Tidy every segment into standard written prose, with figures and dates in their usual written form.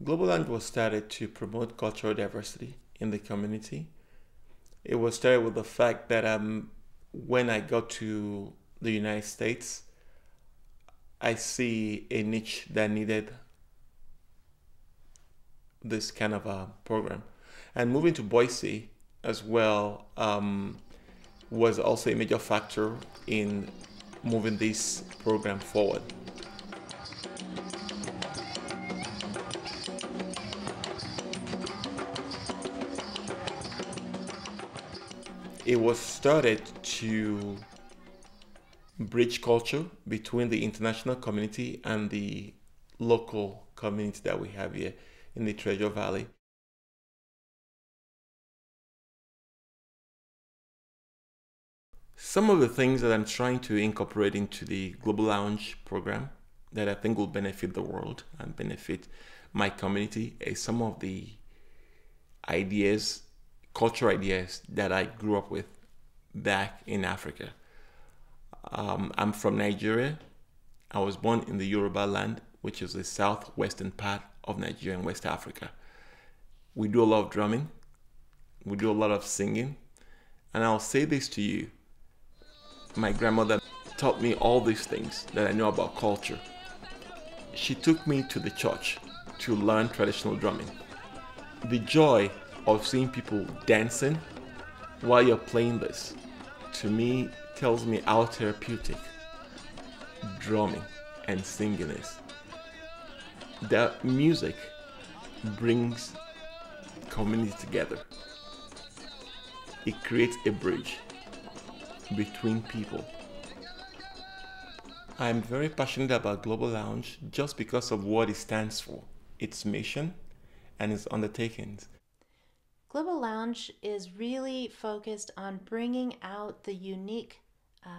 Global Lounge was started to promote cultural diversity in the community. It was started with the fact that when I got to the United States, I see a niche that needed this kind of a program. And moving to Boise as well was also a major factor in moving this program forward. It was started to bridge culture between the international community and the local community that we have here in the Treasure Valley. Some of the things that I'm trying to incorporate into the Global Lounge program that I think will benefit the world and benefit my community is some of the ideas, cultural ideas that I grew up with back in Africa. I'm from Nigeria. I was born in the Yoruba land, which is the southwestern part of Nigeria and West Africa. We do a lot of drumming. We do a lot of singing. And I'll say this to you. My grandmother taught me all these things that I know about culture. She took me to the church to learn traditional drumming. The joy of seeing people dancing while you're playing this, to me, tells me how therapeutic drumming and singing is. That music brings community together. It creates a bridge between people. I'm very passionate about Global Lounge just because of what it stands for, its mission and its undertakings. Global Lounge is really focused on bringing out the unique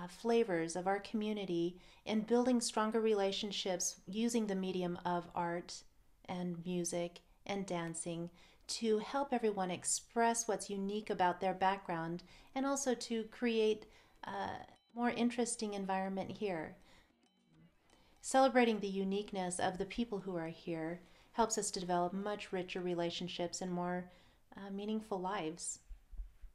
flavors of our community and building stronger relationships using the medium of art and music and dancing to help everyone express what's unique about their background and also to create a more interesting environment here. Celebrating the uniqueness of the people who are here helps us to develop much richer relationships and more meaningful lives.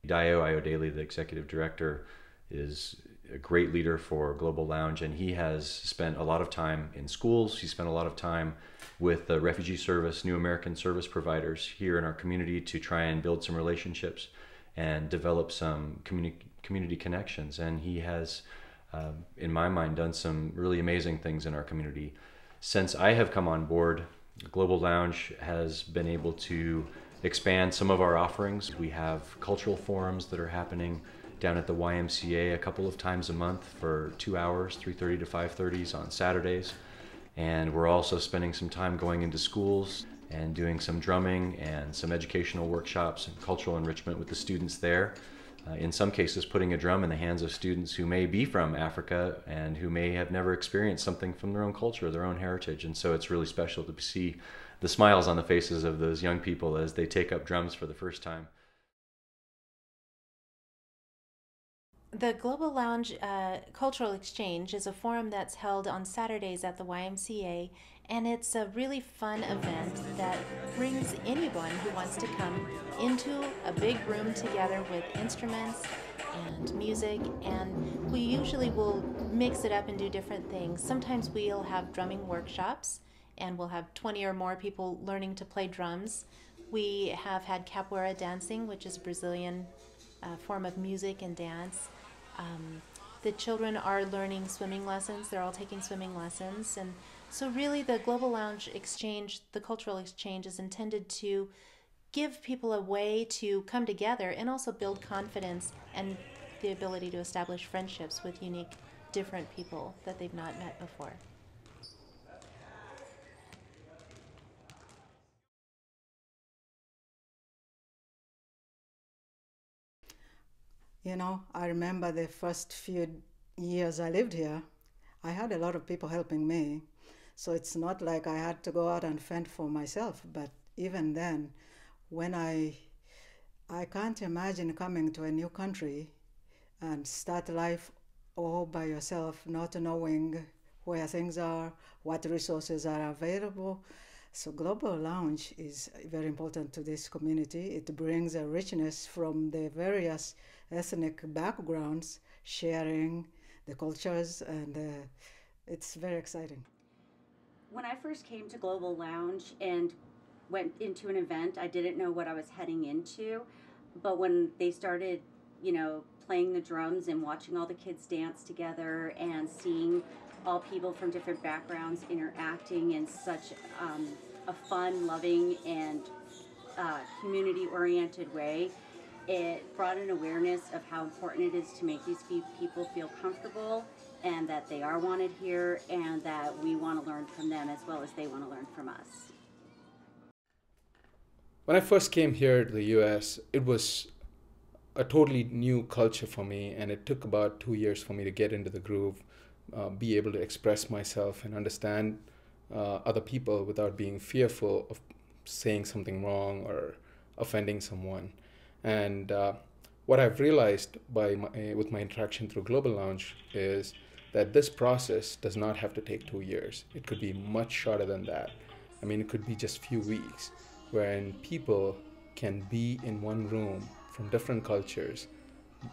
Dio Ayodele, the executive director, is a great leader for Global Lounge, and he has spent a lot of time in schools. He spent a lot of time with the refugee service, New American Service providers here in our community to try and build some relationships and develop some community connections. And he has, in my mind, done some really amazing things in our community. Since I have come on board, Global Lounge has been able to expand some of our offerings. We have cultural forums that are happening down at the YMCA a couple of times a month for 2 hours, 3:30 to 5:30 on Saturdays. And we're also spending some time going into schools and doing some drumming and some educational workshops and cultural enrichment with the students there. In some cases, putting a drum in the hands of students who may be from Africa and who may have never experienced something from their own culture, their own heritage. And so it's really special to see the smiles on the faces of those young people as they take up drums for the first time. The Global Lounge Cultural Exchange is a forum that's held on Saturdays at the YMCA, and it's a really fun event that brings anyone who wants to come into a big room together with instruments and music, and we usually will mix it up and do different things. Sometimes we'll have drumming workshops, and we'll have 20 or more people learning to play drums. We have had capoeira dancing, which is a Brazilian form of music and dance. The children are learning swimming lessons. They're all taking swimming lessons. And so really the Global Lounge Exchange, the cultural exchange, is intended to give people a way to come together and also build confidence and the ability to establish friendships with unique, different people that they've not met before. You know, I remember the first few years I lived here, I had a lot of people helping me. So it's not like I had to go out and fend for myself. But even then, when I can't imagine coming to a new country and start life all by yourself, not knowing where things are, what resources are available. So Global Lounge is very important to this community. It brings a richness from the various ethnic backgrounds, sharing the cultures, and it's very exciting. When I first came to Global Lounge and went into an event, I didn't know what I was heading into. But when they started, playing the drums and watching all the kids dance together and seeing all people from different backgrounds interacting in such a fun, loving, and community-oriented way, it brought an awareness of how important it is to make these people feel comfortable and that they are wanted here and that we want to learn from them as well as they want to learn from us. When I first came here to the US, it was a totally new culture for me, and it took about 2 years for me to get into the groove, be able to express myself and understand other people without being fearful of saying something wrong or offending someone. And what I've realized with my interaction through Global Lounge is that this process does not have to take 2 years. It could be much shorter than that. I mean, it could be just a few weeks, wherein people can be in one room from different cultures,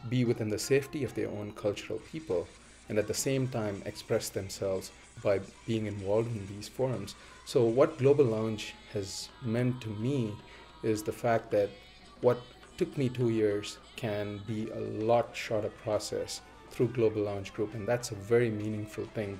be within the safety of their own cultural people, and at the same time express themselves by being involved in these forums. So what Global Lounge has meant to me is the fact that what took me 2 years can be a lot shorter process through Global Lounge Group, and that's a very meaningful thing.